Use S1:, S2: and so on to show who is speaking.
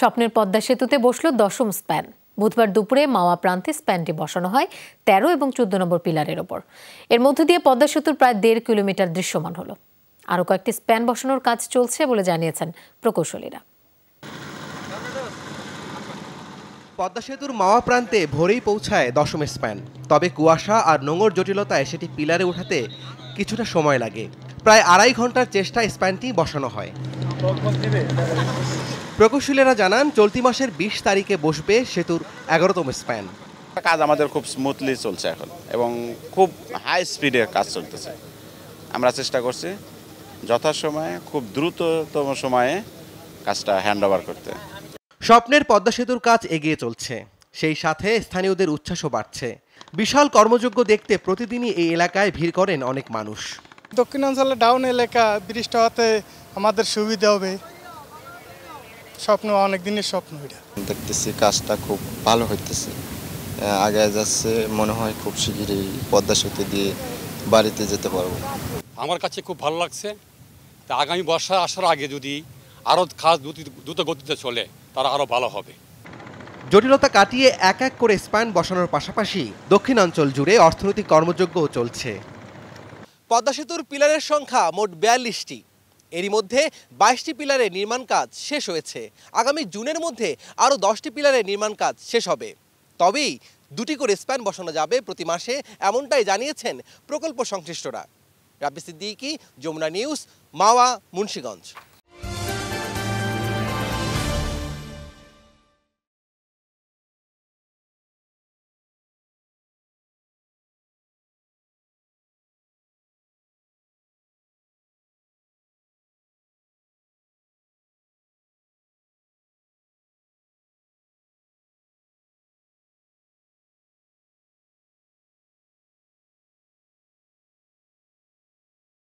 S1: স্বপ্নের পদ্মা সেতুতে বসল 10ম স্প্যান। বুধবার দুপুরে মাওয়া প্রান্তে স্প্যানটি বসানো হয় 13 এবং 14 নম্বর পিলারের ওপর। এর মধ্য দিয়ে পদ্মা সেতুর প্রায় 1.5 কিলোমিটার দৃশ্যমান হলো। আরও কয়েকটি স্প্যান বসানোর কাজ চলছে বলে জানিয়েছেন প্রকৌশলীরা।
S2: পদ্মা সেতুর মাওয়া প্রান্তে ভোরেই পৌঁছায় 10ম স্প্যান। তবে কুয়াশা আর নোঙর জটিলতায় সেটি পিলারে ওঠাতে কিছুটা সময় লাগে। প্রায় 2.5 ঘন্টার চেষ্টায় স্প্যানটি বসানো হয়। প্রকৌশলীরা জানান, চলতি মাসের 20 তারিখে বসবে সেতুর 11তম স্প্যান।
S3: কাজ আমাদের খুব স্মুথলি চলছে এখন এবং খুব হাই স্পিডে কাজ চলতেছে। আমরা চেষ্টা করছি যথাসময়ে খুব দ্রুততম সময়ে কাজটা হ্যান্ড ওভার করতে।
S2: স্বপ্নের পদ্মা সেতুর কাজ এগিয়ে চলছে, সেই সাথে স্থানীয়দের উচ্ছ্বাসও বাড়ছে। বিশাল কর্মযজ্ঞ দেখতে প্রতিদিনই এই এলাকায় ভিড় করেন অনেক মানুষ।
S4: দক্ষিণাঞ্চলের ডাউন এলাকা ব্রিজটা হতে আমাদের সুবিধা হবে। স্বপ্ন, অনেক দিনের স্বপ্ন। এটা
S5: দেখতেছি কাজটা খুব ভালো হইতেছে, আগে যাচ্ছে। মনে হয় খুব শিগগিরই পদ্মা সেতু দিয়ে বাড়িতে যেতে পারবো।
S6: আমার কাছে খুব ভালো লাগছে। তা আগামী বর্ষা আসার আগে যদি আরও কাজ দ্রুত গতিতে চলে তারা আরও ভালো হবে।
S2: জটিলতা কাটিয়ে এক এক করে স্প্যান বসানোর পাশাপাশি দক্ষিণাঞ্চল জুড়ে অর্থনৈতিক কর্মযজ্ঞও চলছে। পদ্মা সেতুর পিলারের সংখ্যা মোট 42টি। এরই মধ্যে 22টি পিলারের নির্মাণ কাজ শেষ হয়েছে। আগামী জুনের মধ্যে আরও 10টি পিলারের নির্মাণ কাজ শেষ হবে। তবেই 2টি করে স্প্যান বসানো যাবে প্রতি মাসে, এমনটাই জানিয়েছেন প্রকল্প সংশ্লিষ্টরা। রাব্বি সিদ্দিকী, যমুনা নিউজ, মাওয়া, মুন্সিগঞ্জ।